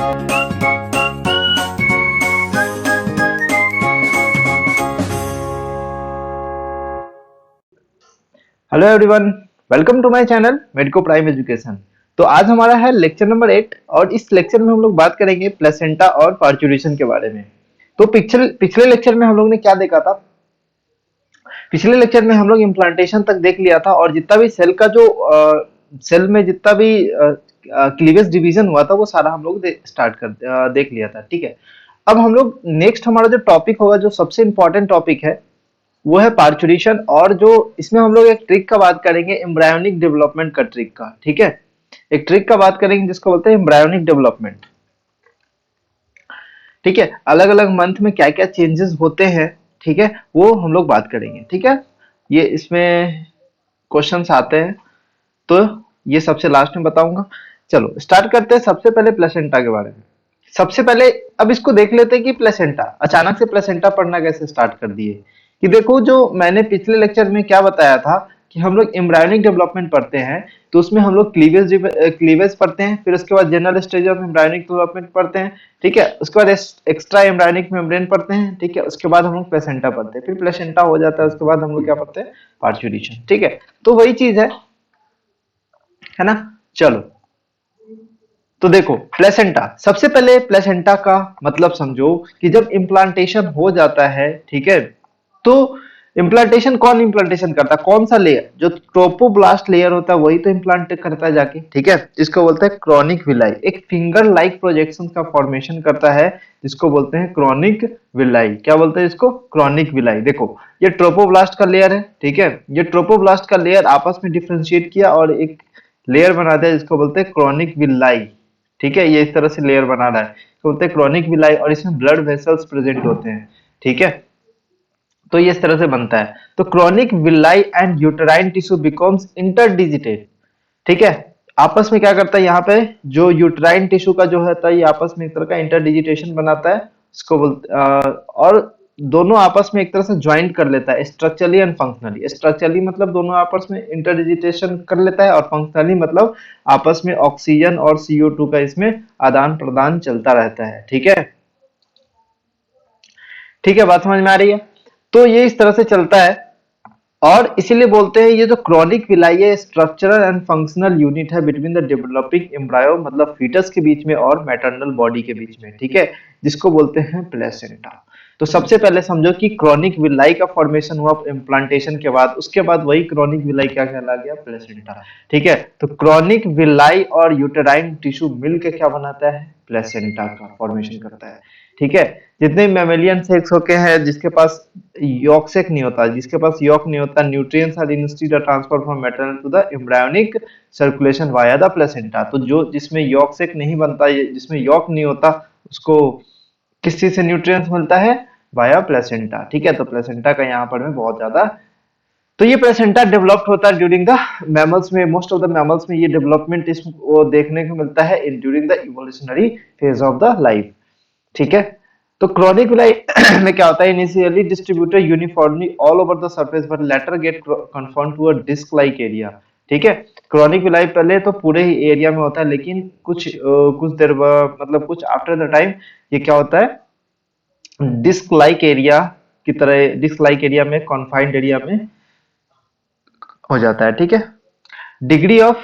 Hello everyone, welcome to my channel medico prime education. तो आज हमारा है लेक्चर नंबर 8 और इस लेक्चर में हम लोग बात करेंगे प्लेसेंटा और पार्चुरेशन के बारे में। तो पिछले लेक्चर में हम लोग ने क्या देखा था? पिछले लेक्चर में हम लोग इम्प्लांटेशन तक देख लिया था और जितना भी सेल का जो सेल में जितना भी क्लीवेज डिवीजन हुआ था वो सारा हम लोग देख लिया था। ठीक है, अब हम लोग नेक्स्ट हमारा जो टॉपिक होगा, जो सबसे इंपॉर्टेंट टॉपिक है, वो है पार्चुरेशन। और जो इसमें हम लोग एक ट्रिक का बात करेंगे, एम्ब्रायोनिक डेवलपमेंट का ट्रिक का। ठीक है, एक ट्रिक का बात करेंगे जिसको बोलते हैं एम्ब्रायोनिक डेवलपमेंट। ठीक है, अलग अलग मंथ में क्या क्या चेंजेस होते हैं, ठीक है, वो हम लोग बात करेंगे। ठीक है, ये इसमें क्वेश्चंस आते हैं तो ये सबसे लास्ट में बताऊंगा। चलो स्टार्ट करते हैं सबसे पहले प्लेसेंटा के बारे में। सबसे पहले अब इसको देख लेते हैं कि प्लेसेंटा, अचानक से प्लेसेंटा पढ़ना कैसे स्टार्ट कर दिए। कि देखो, जो मैंने पिछले लेक्चर में क्या बताया था कि हम लोग एम्ब्रायोनिक डेवलपमेंट पढ़ते हैं तो उसमें हम लोग क्लीवेज पढ़ते हैं, फिर उसके बाद general stage of embryonic development पढ़ते हैं। ठीक है, उसके बाद एक्स्ट्रा एम्ब्रायोनिक मेम्ब्रेन पढ़ते हैं। ठीक है, उसके बाद हम लोग प्लेसेंटा पढ़ते हैं, फिर प्लेसेंटा हो जाता है, उसके बाद हम लोग क्या पढ़ते हैं? पार्चुरेशन। ठीक है, तो वही चीज है ना। चलो, तो देखो प्लेसेंटा, सबसे पहले प्लेसेंटा का मतलब समझो कि जब इम्प्लांटेशन हो जाता है, ठीक है, तो इम्प्लांटेशन कौन इम्प्लांटेशन करता है? कौन सा लेयर? जो ट्रोपोब्लास्ट लेयर होता है वही तो इम्प्लांट करता है जाके। ठीक है, इसको बोलते हैं क्रॉनिक विलाई। एक फिंगर लाइक प्रोजेक्शन का फॉर्मेशन करता है जिसको बोलते हैं क्रॉनिक विलाई। क्या बोलते हैं इसको? Chronic villi. देखो, ये ट्रोपोब्लास्ट का लेयर है। ठीक है, ये ट्रोपोब्लास्ट का लेयर आपस में डिफ्रेंशिएट किया और एक लेयर बना दिया जिसको बोलते हैं क्रॉनिक विलाई। ठीक है, ये इस तरह से लेयर बना रहा है तो बोलते हैं क्रॉनिक विलाई, और इसमें ब्लड वेसल्स प्रेजेंट होते हैं। ठीक है, तो ये इस तरह से बनता है। तो chronic villi and uterine tissue becomes interdigitated. ठीक है, आपस में क्या करता है? यहाँ पे जो यूटेराइन टिश्यू का जो होता है ये आपस में एक तरह का इंटरडिजिटेशन बनाता है, इसको बोलते और दोनों आपस में एक तरह से ज्वाइंट कर लेता है स्ट्रक्चरली एंड फंक्शनली। स्ट्रक्चरली मतलब दोनों आपस में इंटरडिजिटेशन कर लेता है, और फंक्शनली मतलब आपस में ऑक्सीजन और CO2 का इसमें आदान प्रदान चलता रहता है। ठीक है, ठीक है, बात समझ में आ रही है? तो ये इस तरह से चलता है, और इसीलिए बोलते हैं ये जो क्रॉनिक विलाई है स्ट्रक्चरल एंड फंक्शनल यूनिट है बिटवीन द डेवलपिंग एम्ब्रायो, मतलब फीटस के बीच में और मैटरनल बॉडी के बीच में। ठीक है, जिसको बोलते हैं प्लेसेंटा। तो सबसे पहले समझो कि क्रॉनिक विलाई का फॉर्मेशन हुआ इम्प्लांटेशन के बाद, उसके बाद वही क्रॉनिक विलाई क्या कहला गया? प्लेसेंटा। ठीक है, तो क्रॉनिक विलाई और यूटेराइन टिश्यू मिलकर क्या बनाता है? प्लेसेंटा का फॉर्मेशन करता है। ठीक है, जितने मैमेलियन सेक्स होके हैं जिसके पास यॉक सेक नहीं होता, जिसके पास यॉक नहीं होता, nutrients are instead transfer from maternal to the embryonic circulation via the placenta. तो जो जिसमें यॉक सेक नहीं बनता, जिसमें यॉक नहीं होता, उसको किस चीज से न्यूट्रिएंट्स मिलता है? Via placenta. ठीक है, तो प्लेसेंटा का यहाँ पर में बहुत ज्यादा, तो ये प्लेसेंटा डेवलप्ड होता है ड्यूरिंग द मैमल्स में। मोस्ट ऑफ द मैमल्स में ये डेवलपमेंट इस वो देखने को मिलता है in during the evolutionary phase of the life. ठीक है, तो क्रॉनिक विलाई में क्या होता है? Initially distributed uniformly all over the surface but later get confirm to a disc like area. ठीक है, क्रॉनिक विलाई पहले तो पूरे ही एरिया में होता है, लेकिन कुछ देर मतलब कुछ आफ्टर द टाइम ये क्या होता है? डिस्क लाइक एरिया की तरह, डिस्क लाइक एरिया में, कॉन्फाइंड एरिया में हो जाता है। ठीक है, degree of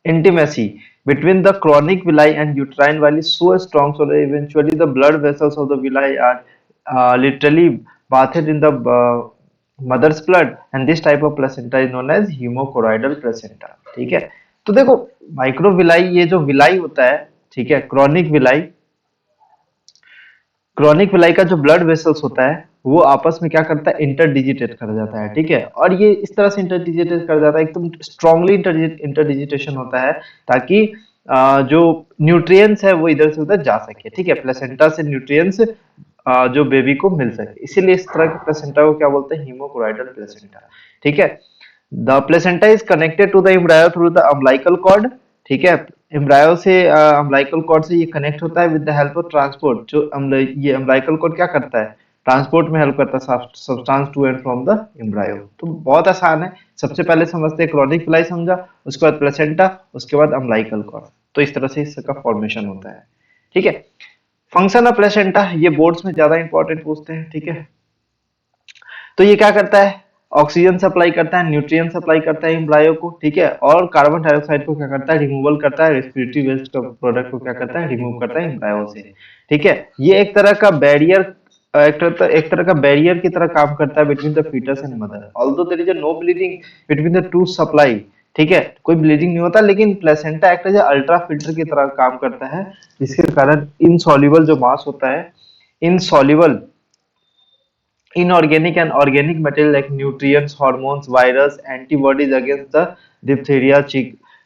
intimacy between the chronic villi and uterine villi is so strong so that eventually the blood vessels of the villi are literally bathed in the mother's blood, and this type of placenta is known as hemochoroidal placenta। ठीक है, तो देखो microvilli, ये जो villi होता है, ठीक है, क्रॉनिक विलाई, क्रॉनिक विलाई का जो ब्लड वेसल्स होता है वो आपस में क्या करता है? इंटरडिजिटेट कर जाता है। ठीक है, और ये इस तरह से इंटरडिजिटेट कर जाता है, एकदम स्ट्रांगली इंटरडिजिटेशन होता है ताकि जो न्यूट्रिएंट्स है वो इधर से उधर जा सके। ठीक है, प्लेसेंटा से न्यूट्रिएंट्स जो बेबी को मिल सके, इसीलिए इस तरह के प्लेसेंटा को क्या बोलते हैं? हीमोक्रोइडल प्लेसेंटा। ठीक है, the placenta is connected to the embryo through the umbilical cord. ठीक है, एम्ब्रायो से अम्बिलिकल कॉर्ड से ये कनेक्ट होता है with the help of transport. जो ये अम्बिलिकल कॉर्ड क्या करता है? ट्रांसपोर्ट में हेल्प करता है substance to and from the embryo. तो बहुत आसान है, सबसे पहले समझते हैं क्रॉनिक विलाई, समझा, उसके बाद प्लेसेंटा, उसके बाद अम्बिलिकल कॉर्ड। तो इस तरह से इसका फॉर्मेशन होता है। ठीक है। फंक्शन ऑफ प्लेसेंटा ये बोर्ड्स में ज्यादा इंपॉर्टेंट पूछते हैं, ठीक है। तो ये क्या करता है, ऑक्सीजन सप्लाई करता है, न्यूट्रिएंट सप्लाई करता है एम्ब्रायो को, ठीक है, और कार्बन डाइऑक्साइड को क्या करता है, रिमूवल करता है, रेस्पिरेटरी वेस्ट का प्रोडक्ट को क्या करता है, रिमूव करता है एम्ब्रायो से, ठीक है। ये एक तरह का बैरियर, एक तरह का बैरियर की तरह काम करता है between the foetus and mother, although there is a no bleeding between the two supply, ठीक है, कोई ब्लीडिंग नहीं होता, लेकिन placenta act as ultra filter की तरह काम करता है, जिसके कारण इनसॉल्युबल जो मास होता है, insoluble inorganic and organic material like nutrients, hormones, virus, antibodies against the diphtheria,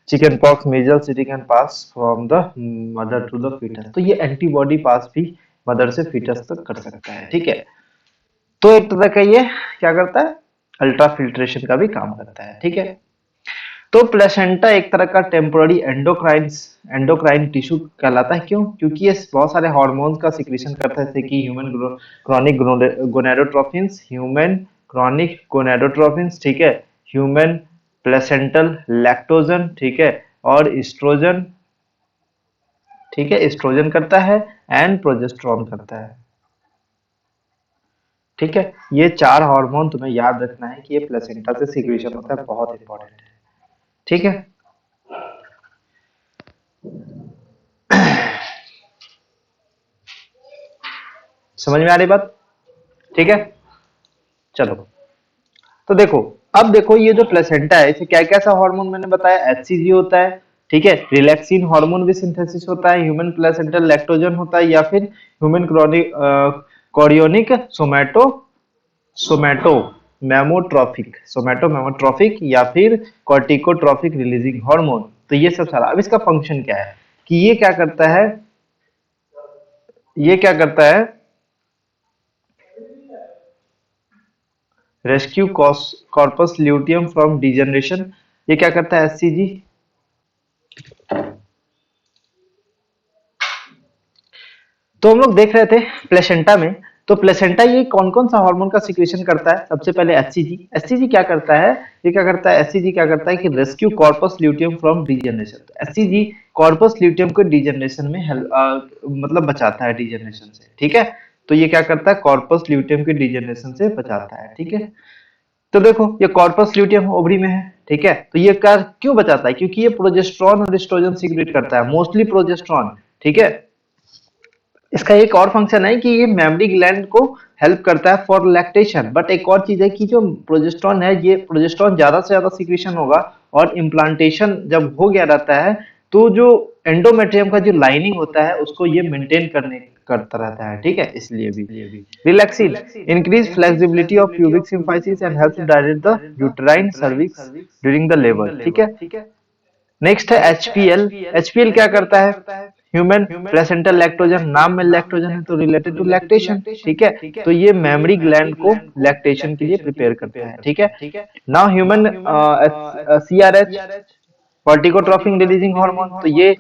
chickenpox, measles, it can pass from the mother to the fetus. तो ये एंटीबॉडी पास भी मदर से फीटस तक कर सकता है, ठीक है। तो एक तरह का ये क्या करता है, अल्ट्रा फिल्ट्रेशन का भी काम करता है, ठीक है। तो प्लेसेंटा एक तरह का टेम्पोररी एंडोक्राइन टिश्यू कहलाता है, क्यों, क्योंकि ये बहुत सारे हार्मोन्स का सिक्रीशन करता है, जैसे कि क्रॉनिक गोनेडोट्रोफिन्स, ह्यूमन क्रॉनिक गोनेडोट्रोफिन्स, ठीक है, ह्यूमन प्लेसेंटल लैक्टोजन, ठीक है, और एस्ट्रोजन, ठीक है, एस्ट्रोजन करता है एंड प्रोजेस्टेरोन करता है, ठीक है। ये चार हार्मोन तुम्हें याद रखना है कि ये प्लेसेंटा से सिक्रीशन होता है, बहुत इंपॉर्टेंट है, ठीक है। समझ में आ रही बात, ठीक है। चलो, तो देखो, अब देखो ये जो प्लेसेंटा है, इसे क्या क्या सा हार्मोन मैंने बताया, एचसीजी होता है, ठीक है, रिलैक्सिन हार्मोन भी सिंथेसिस होता है, ह्यूमन प्लेसेंटल लैक्टोजन होता है, या फिर human chronic chorionic somato somato mammotrophic या फिर कॉर्टिकोट्रॉफिक रिलीजिंग हार्मोन। तो ये सब सारा, अब इसका फंक्शन क्या है कि ये क्या करता है, ये क्या करता है, rescue corpus luteum from degeneration. ये क्या करता है, एचसीजी। तो हम लोग देख रहे थे प्लेसेंटा में, तो प्लेसेंटा ये कौन कौन सा हार्मोन का सिक्रीशन करता है, सबसे पहले एचसीजी। एचसीजी क्या करता है, ये क्या करता है, एचसीजी क्या करता है कि rescue corpus luteum from degeneration. HCG corpus luteum को डिजनरेशन में मतलब बचाता है डिजनरेशन से, ठीक है। तो ये क्या करता है, कॉर्पस ल्यूटियम के डिजनरेशन से बचाता है, ठीक है। तो देखो ये कॉर्पस ल्यूटियम ओवरी में है, ठीक है, तो ये कार क्यों बचाता है, क्योंकि ये प्रोजेस्टेरॉन और एस्ट्रोजन सीक्रेट करता है, मोस्टली प्रोजेस्टेरॉन, ठीक है। इसका एक और फंक्शन है कि ये मेमरी ग्लैंड को हेल्प करता है फॉर लैक्टेशन, बट एक और चीज है कि जो प्रोजेस्टेरॉन है, ये प्रोजेस्टेरॉन ज्यादा से ज्यादा सीक्रेशन होगा, और इम्प्लांटेशन जब हो गया रहता है, तो जो एंडोमेट्रियम का जो लाइनिंग होता है उसको ये मेंटेन करने करता रहता है, ठीक है, इसलिए भी। Relaxin increase flexibility of pubic symphysis and helps direct the uterine cervix during the labour, ठीक है। नेक्स्ट है एचपीएल। एचपीएल क्या करता है, ह्यूमन प्लेसेंटल लैक्टोजन, नाम में लैक्टोजन है तो रिलेटेड टू लैक्टेशन, ठीक है। तो ये मेमरी ग्लैंड को लैक्टेशन के लिए प्रिपेयर करता है, ठीक है। Now human CRH, corticotropic releasing hormone, तो ये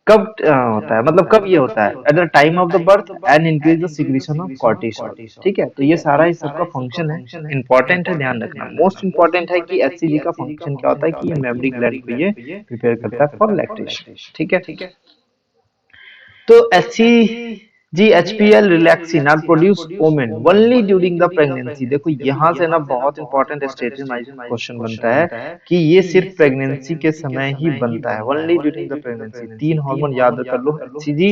कब होता है, मतलब कब ये होता है, at the time of the birth and increase the secretion of cortisol, ठीक है। तो ये सारा इस सबका फंक्शन है, इंपॉर्टेंट है, ध्यान रखना, मोस्ट इंपॉर्टेंट है कि एचसीजी का फंक्शन क्या होता है कि ये मेमरी ग्लैंड को ये प्रिपेयर करता है फॉर लैक्टेशन, ठीक है। तो HCG-HPL relaxin are produced women only during the pregnancy। देखो यहाँ से ना बहुत इंपॉर्टेंट स्टेटमेंट वाइज क्वेश्चन बनता है कि ये सिर्फ प्रेगनेंसी के समय ही बनता है, only during the pregnancy। तीन हार्मोन याद कर लो, HCG,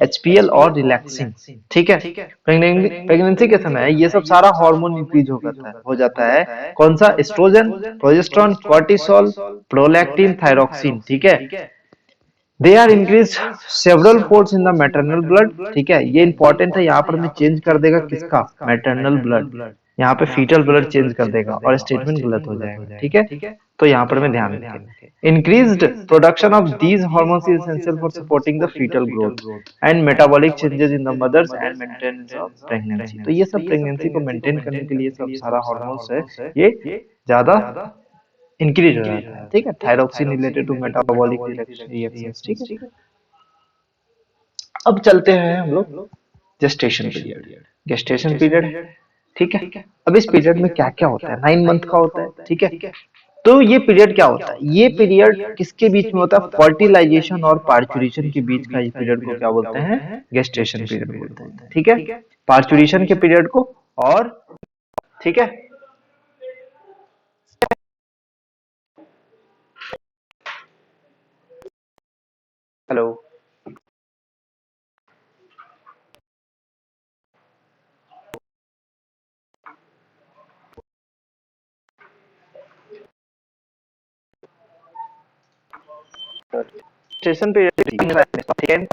HPL और रिलैक्सिन, ठीक है। प्रेगनेंसी के समय ये सब सारा हार्मोन इंक्रीज हो जाता है, कौन सा, oestrogen, progesterone, cortisol, prolactin, thyroxine, ठीक है। They are increase several folds in the maternal blood, ठीक है। ये इंपॉर्टेंट है, यहाँ पर मैं चेंज कर देगा किसका, मैटरनल ब्लड, यहाँ पे फीटल ब्लड चेंज कर देगा और स्टेटमेंट गलत हो जाएगा, ठीक है। तो यहाँ पर मैं ध्यान रखें, increased production of these hormones is essential for supporting the foetal growth and metabolic changes in the mothers and maintenance of pregnancy. तो ये सब प्रेगनेंसी को मेंटेन करने के लिए सब सारा हार्मोन्स है, ये ज्यादा इंक्रीज हो जाता है, ठीक है। Thyroxine related to metabolic reactions, ठीक है। अब चलते हैं हम लोग जेस्टेशन पीरियड। जेस्टेशन पीरियड, ठीक है। अब इस पीरियड में क्या क्या होता है, 9 मंथ का होता है, ठीक है। तो ये पीरियड क्या होता है? ये पीरियड किसके बीच में होता है? फर्टिलाइजेशन और पार्चुरेशन के बीच का ये पीरियड को क्या बोलते हैं? गेस्टेशन पीरियड बोलते हैं, ठीक है। पार्चुरेशन के पीरियड को, और ठीक है, हेलो, gestation period second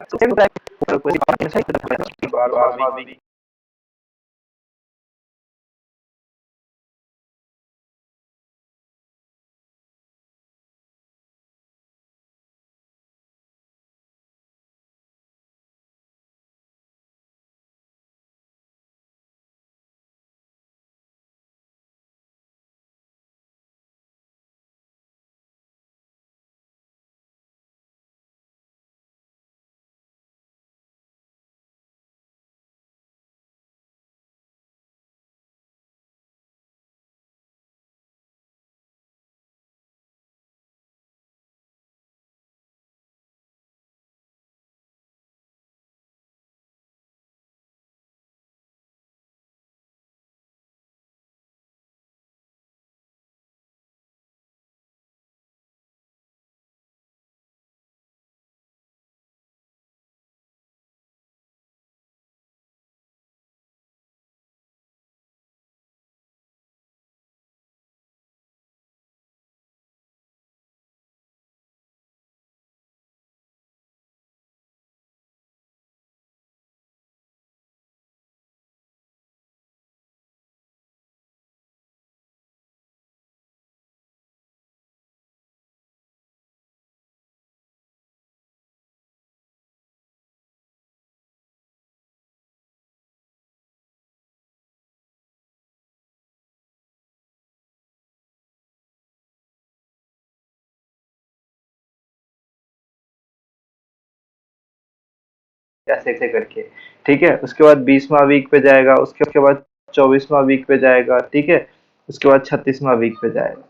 ऐसे ऐसे करके, ठीक है। उसके बाद 20वां वीक पे जाएगा, उसके बाद 24वां वीक पे जाएगा, ठीक है। उसके बाद 36वां वीक पे जाएगा।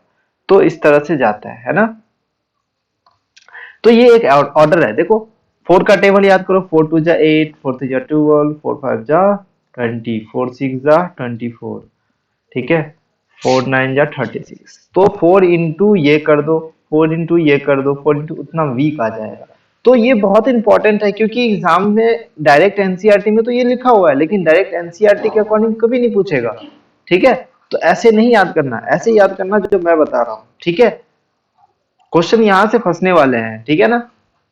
तो इस तरह से जाता है ना। तो ये एक ऑर्डर है, देखो। 4 का टेबल याद करो, 4 2 जा 8, 4 3 जा 12, 4 5 जा 20, 4 6 जा 24, ठीक है। 4 9 जा 36। तो 4 इंटू ये कर दो, 4 इंटू ये कर दो, 4 इंटू उतना वीक आ जाएगा। तो ये बहुत इंपॉर्टेंट है, क्योंकि एग्जाम में डायरेक्ट एनसीईआरटी में तो ये लिखा हुआ है, लेकिन डायरेक्ट एनसीईआरटी के अकॉर्डिंग कभी नहीं पूछेगा, ठीक है। तो ऐसे नहीं याद करना, ऐसे याद करना जो मैं बता रहा हूँ, ठीक है। क्वेश्चन यहां से फंसने वाले हैं, ठीक है ना।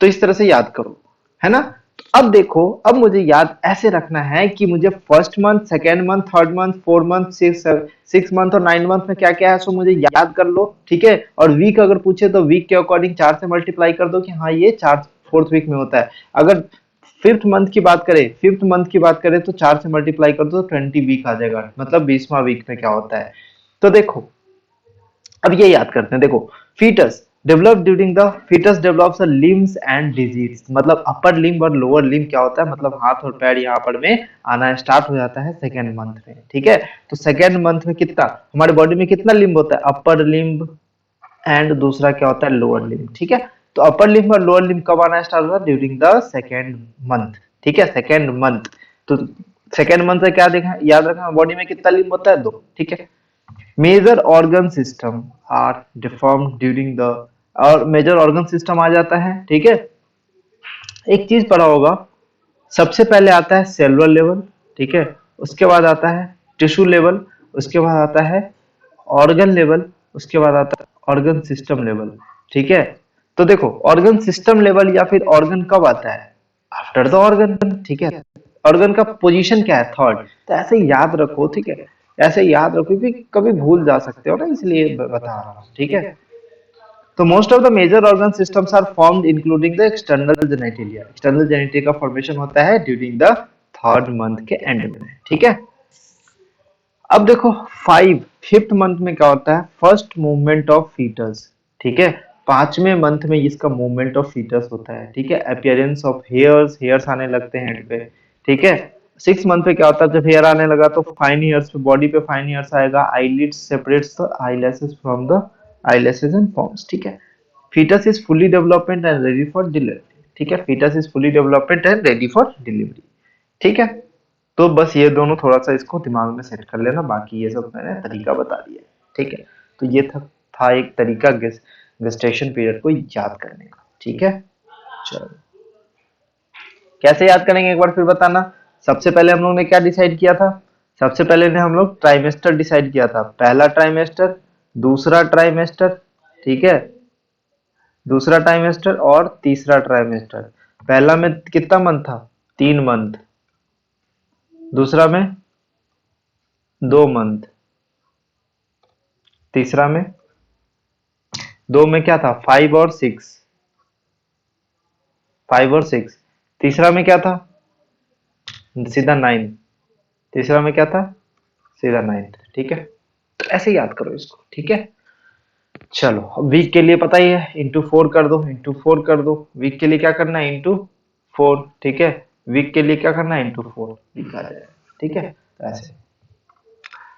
तो इस तरह से याद करो, है ना। तो अब देखो, अब मुझे याद ऐसे रखना है कि मुझे first month, second month, third month, fourth month, six month और 9 मंथ में क्या क्या है, सो मुझे याद कर लो, ठीक है। और वीक अगर पूछे तो वीक के अकॉर्डिंग 4 से मल्टीप्लाई कर दो कि हाँ ये 4 फोर्थ वीक में होता है। अगर फिफ्थ मंथ की बात करें तो 4 से मल्टीप्लाई कर दो तो 20 वीक आ जाएगा, मतलब 20वां वीक में क्या होता है। तो देखो, अब ये याद करते हैं, देखो। Foetus develop during the foetus develops limbs and digits, मतलब अपर लिम्ब और लोअर लिम्ब क्या होता है, मतलब हाथ और पैर यहाँ पर में आना स्टार्ट हो जाता है सेकेंड मंथ में, ठीक है। तो सेकेंड मंथ में कितना हमारे बॉडी में कितना लिम्ब होता है? अपर लिम्ब एंड दूसरा क्या होता है? लोअर लिम्ब, ठीक है। तो अपर लिम्ब और लोअर लिम्ब कब आना स्टार्ट होता है? ड्यूरिंग द सेकेंड मंथ, ठीक है, सेकेंड मंथ। तो सेकेंड मंथ से क्या देखा, याद रखना, बॉडी में कितना लिम्ब होता है? 2, ठीक है। Major organ system are deform during the, और मेजर ऑर्गन सिस्टम आ जाता है, ठीक है। एक चीज पढ़ा होगा, सबसे पहले आता है सेलुलर लेवल, ठीक है। उसके बाद आता है टिश्यू लेवल, उसके बाद आता है ऑर्गन लेवल, उसके बाद आता है ऑर्गन सिस्टम लेवल, ठीक है। तो देखो, ऑर्गन सिस्टम लेवल या फिर ऑर्गन कब आता है? आफ्टर द ऑर्गन, ठीक है। ऑर्गन का पोजीशन क्या है? थर्ड। तो ऐसे ही याद रखो, ठीक है। ऐसे ही याद रखो, क्योंकि कभी भूल जा सकते हो ना, इसलिए बता रहा हूँ, ठीक है। तो most of the major organ systems are formed including the external genitalia, external genitalia का फॉर्मेशन होता है ड्यूरिंग द थर्ड मंथ के एंड में, ठीक है। अब देखो, फिफ्थ मंथ में क्या होता है? फर्स्ट मूवमेंट ऑफ फीटस, ठीक है। 5वें मंथ में इसका मूवमेंट ऑफ फीटस होता है, ठीक है। अपीयरेंस ऑफ हेयर्स, हेयर्स आने लगते हैं हेड पे, ठीक है। 6 मंथ पे क्या होता है? जब हेयर आने लगा तो फाइन हेयर्स पे, बॉडी पे फाइन हेयर्स आएगा। Eyelids separates the eyelashes from the eyelashes and forms, ठीक है। Foetus is fully development and ready for delivery, ठीक है। Foetus is fully development and ready for delivery, ठीक है। तो बस ये दोनों थोड़ा सा इसको दिमाग में सेट कर लेना, बाकी ये सब मैंने तरीका बता दिया, ठीक है। तो ये था एक तरीका गेस्टेशन पीरियड को याद करने का, ठीक है। चलो, कैसे याद करेंगे एक बार फिर बताना। सबसे पहले हम लोग ने क्या डिसाइड किया था? सबसे पहले ने हम लोग ट्राइमेस्टर डिसाइड किया था, पहला ट्राइमेस्टर, दूसरा ट्राइमेस्टर, ठीक है, दूसरा ट्राइमेस्टर और तीसरा ट्राइमेस्टर। पहला में कितना मंथ था? 3 मंथ। दूसरा में 2 मंथ। तीसरा में 2 में क्या था? 5 और 6, 5 और 6। तीसरा में क्या था? सीधा 9। तीसरा में क्या था? सीधा 9, ठीक है। तो ऐसे याद करो इसको, ठीक है। चलो, वीक के लिए पता ही है, इंटू 4 कर दो, इंटू 4 कर दो। वीक के लिए क्या करना है? इंटू 4, ठीक है। वीक के लिए क्या करना है? इंटू 4 लिखा जाएगा, ठीक है। तो ऐसे।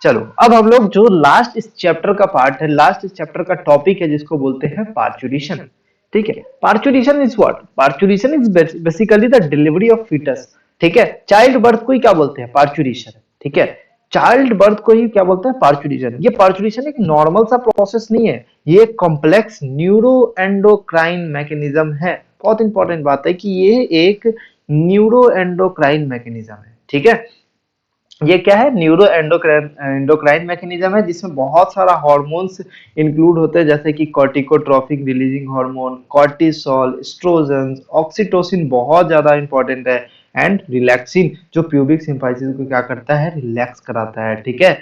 चलो, अब हम लोग जो लास्ट इस चैप्टर का पार्ट है, लास्ट इस चैप्टर का टॉपिक है, जिसको बोलते हैं पार्चुरेशन, ठीक है। Parturition is what? Parturition is basically the delivery of foetus, ठीक है। चाइल्ड बर्थ को ही क्या बोलते हैं? पार्चुरेशन, ठीक है। चाइल्ड बर्थ को ही क्या बोलते हैं? पार्चुरेशन। ये पार्चुरेशन एक नॉर्मल सा प्रोसेस नहीं है, ये एक कॉम्प्लेक्स न्यूरो एंडोक्राइन मैकेनिज्म है। बहुत इंपॉर्टेंट बात है कि ये एक न्यूरो एंडोक्राइन मैकेनिज्म है, ठीक है। ये क्या है? न्यूरो एंडोक्राइन मैकेनिज्म है, जिसमें बहुत सारा हार्मोन्स इंक्लूड होते हैं, जैसे कि corticotropic releasing hormone, cortisol, estrogen, oxytocin बहुत ज्यादा इंपॉर्टेंट है, एंड रिलैक्सिन, जो प्यूबिक सिम्फाइसिस को क्या करता है? रिलैक्स कराता है, ठीक है।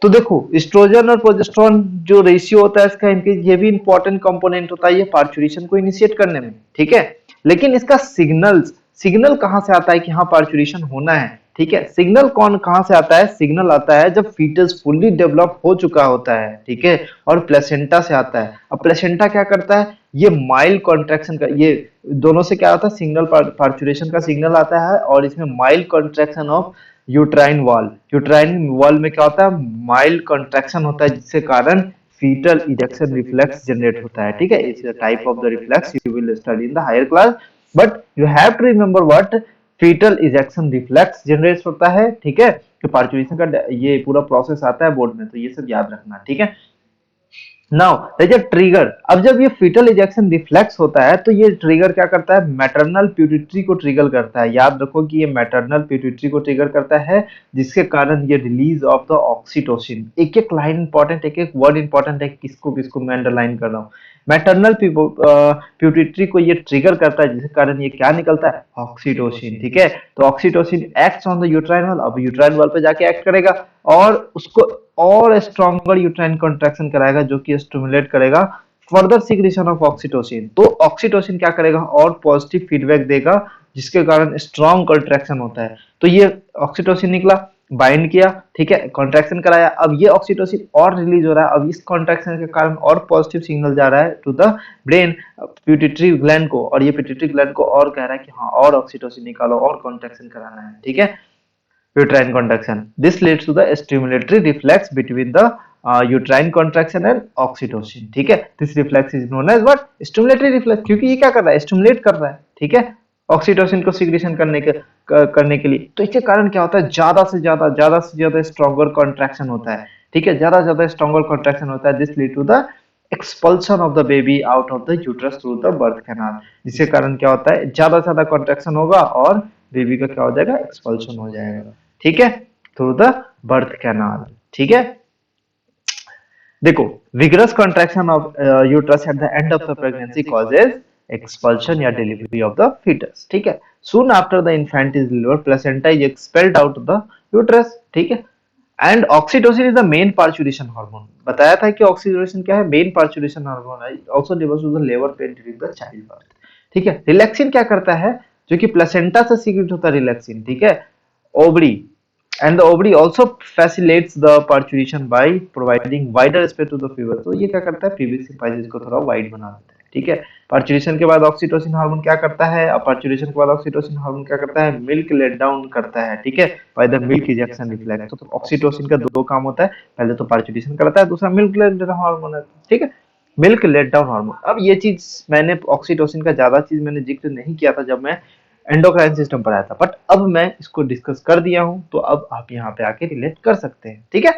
तो देखो, एस्ट्रोजन और प्रोजेस्टेरोन जो रेशियो होता है इसका, इनके ये भी इंपॉर्टेंट कंपोनेंट होता है ये पार्चुरेशन को इनिशिएट करने में, ठीक है। लेकिन इसका सिग्नल कहां से आता है कि हाँ पार्चुरेशन होना है, ठीक है। सिग्नल कहां से आता है? सिग्नल आता है जब फीटस फुल्ली डेवलप हो चुका होता है, ठीक है, और प्लेसेंटा से आता है। अब प्लेसेंटा क्या करता है? ये माइल्ड कॉन्ट्रैक्शन का, ये दोनों से क्या आता है? सिग्नल, पार्चुरेशन का सिग्नल आता है, और इसमें mild contraction of uterine wall में क्या होता है? माइल्ड कंट्रैक्शन होता है, जिसके कारण फीटल इजेक्शन रिफ्लेक्स जनरेट होता है, ठीक है। It's a type of the reflex you will study in the higher class, but you have to remember what foetal ejection reflex generate होता है, ठीक है। तो पार्चुरेशन का ये पूरा प्रोसेस आता है बोर्ड में, तो ये सब याद रखना, ठीक है। Now there is a trigger. अब जब ये फीटल इजेक्शन रिफ्लेक्स होता है, तो ये ट्रिगर क्या करता है? मैटरनल प्यूटिट्री को ट्रिगर करता है। याद रखो कि ये मैटरनल प्यूटिट्री को ट्रिगर करता है, जिसके कारण ये रिलीज ऑफ द ऑक्सीटोसिन। एक एक लाइन इंपॉर्टेंट, एक एक वर्ड इंपॉर्टेंट है, किसको किसको मैं अंडरलाइन कर रहा हूँ। मैटरनल प्यूटिट्री को ये ट्रिगर करता है, जिसके कारण ये क्या निकलता है? ऑक्सीटोसिन, ठीक है। तो oxytocin acts on the uterine wall, अब यूट्राइन वॉल पे जाके एक्ट करेगा, और उसको और स्ट्रॉन्गर यूट्राइन कॉन्ट्रैक्शन कराएगा, जो कि स्टिमुलेट करेगा फर्दर सिक्रीशन ऑफ ऑक्सीटोसिन। तो ऑक्सीटोसिन क्या करेगा? और पॉजिटिव फीडबैक देगा, जिसके कारण स्ट्रॉन्ग कॉन्ट्रैक्शन होता है। तो ये ऑक्सीटोसिन निकला, बाइंड किया, ठीक है, कॉन्ट्रैक्शन कराया। अब ये ऑक्सीटोसिन और रिलीज हो रहा है, अब इस कॉन्ट्रैक्शन के कारण और पॉजिटिव सिग्नल जा रहा है to the brain, pituitary gland को, और ये पिट्यूटरी ग्लैंड को और कह रहा है कि हाँ और ऑक्सीटोसिन निकालो और कॉन्ट्रैक्शन कराना है, ठीक है। uterine contraction. This leads to the stimulatory reflex between the uterine contraction and oxytocin. ठीक है, this reflex is known as what? Stimulatory reflex, क्योंकि ये क्या कर रहा है? स्टिमुलेट कर रहा है, ठीक है, ऑक्सीटोसिन को सिक्रीशन करने के लिए। तो इसके कारण क्या होता है? ज्यादा से ज्यादा स्ट्रॉन्गर कॉन्ट्रैक्शन होता है, ठीक है, ज्यादा से ज्यादा स्ट्रॉन्गर कॉन्ट्रैक्शन होता है। This lead to the expulsion of the baby out of the uterus through the birth canal, जिसके कारण क्या होता है? ज्यादा से ज्यादा कॉन्ट्रैक्शन होगा और बेबी का क्या हो जाएगा? एक्सपल्शन हो जाएगा, ठीक है, थ्रू द बर्थ कैनाल, ठीक है। देखो, vigorous contraction of uterus at the end of the pregnancy causes expulsion या डिलीवरी ऑफ द फीटस, ठीक है। Soon after the infant is delivered, placenta is expelled out of the uterus, ठीक है। And oxytocin is the main parturition hormone. बताया था कि oxytocin क्या है? मेन पार्चुरेशन हार्मोन है। Also delivers to the labour pain during the child birth, ठीक है। रिलैक्सिन क्या करता है? जो कि प्लेसेंटा से सीक्रेट होता है रिलैक्सिन, ठीक है, ovary, and the ovary also facilitates the parturition by providing wider space to the fetus। तो ये क्या करता है? pubic symphysis को थोड़ा वाइड बना देता है, ठीक है। पार्चुरेशन के बाद ऑक्सीटोसिन हार्मोन क्या करता है? अब पार्चुरेशन के बाद ऑक्सीटोसिन हार्मोन क्या करता है? मिल्क लेट डाउन करता है, ठीक है, by the milk ejection reflex. तो ऑक्सीटोसिन का दो काम होता है, पहले तो पार्चुरेशन करता है, दूसरा मिल्क लेट डाउन हार्मोन है, ठीक है। Milk let down hormone. अब ये चीज मैंने ऑक्सीटोसिन का ज्यादा चीज मैंने जिक्र नहीं किया था जब मैं एंडोक्राइन सिस्टम पढ़ाया था, बट अब मैं इसको डिस्कस कर दिया हूं, तो अब आप यहाँ पे आके रिलेट कर सकते हैं, ठीक है।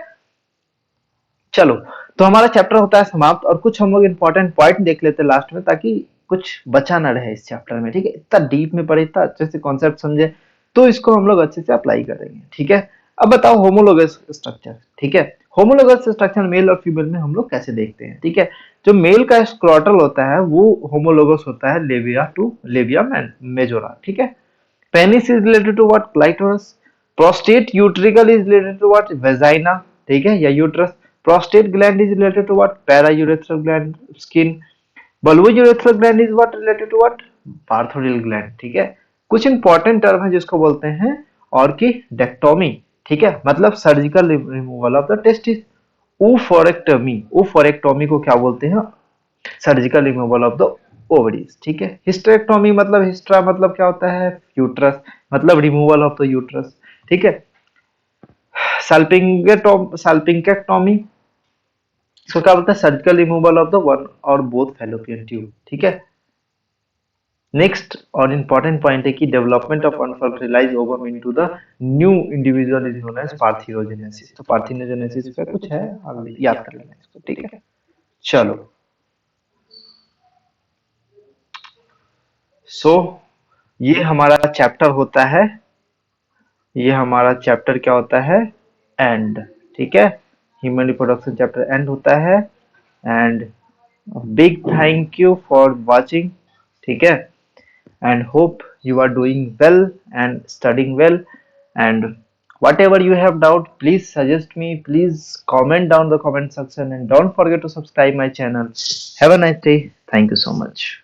चलो, तो हमारा चैप्टर होता है समाप्त, और कुछ हम लोग इंपॉर्टेंट पॉइंट देख लेते हैं लास्ट में, ताकि कुछ बचा ना रहे इस चैप्टर में, ठीक है। इतना डीप में पढ़े, इतना अच्छे से कॉन्सेप्ट समझे, तो इसको हम लोग अच्छे से अप्लाई करेंगे, ठीक है। अब बताओ होमोलोगस स्ट्रक्चर, ठीक है। होमोलोगस स्ट्रक्चर मेल और फीमेल में हम लोग कैसे देखते हैं, ठीक है। जो मेल का स्क्रोटल होता है वो होमोलोगस होता है लेविया टू लेविया मेजोरा, ठीक है। Penis is related to what? Clitoris. Prostate utricle is related to what? Vagina, ठीक है, या uterus. Prostate gland is related to what? Paraurethral gland, skin. Bulbourethral gland is what? Related to what? Bartholin gland, ठीक है। कुछ important term है जिसको बोलते हैं ऑर्किडेक्टोमी, ठीक है, मतलब surgical removal of the testis. Oophorectomy, oophorectomy को क्या बोलते हैं? Surgical removal of the ovaries, ठीक है। हिस्टेरेक्टोमी मतलब, हिस्ट्रा मतलब क्या होता है? यूट्रस, मतलब रिमूवल ऑफ द यूट्रस, ठीक है। साल्पिंगेक्टोमी, इसको क्या बोलते हैं? Surgical removal of the one और बोथ फैलोपियन ट्यूब, ठीक है। नेक्स्ट और इंपॉर्टेंट पॉइंट है कि development of unfertilised ovum into the new individual is known as parthenogenesis. तो पार्थिनोजेनेसिस का कुछ है, याद कर लेना इसको, ठीक है। चलो, सो ये हमारा चैप्टर होता है, ये हमारा चैप्टर क्या होता है? एंड, ठीक है। ह्यूमन रिप्रोडक्शन चैप्टर एंड होता है। And big thank you for watching, ठीक है। And hope you are doing well and studying well, and whatever you have doubt, please suggest me, please comment down the comment section, and don't forget to subscribe my channel. Have a nice day. Thank you so much.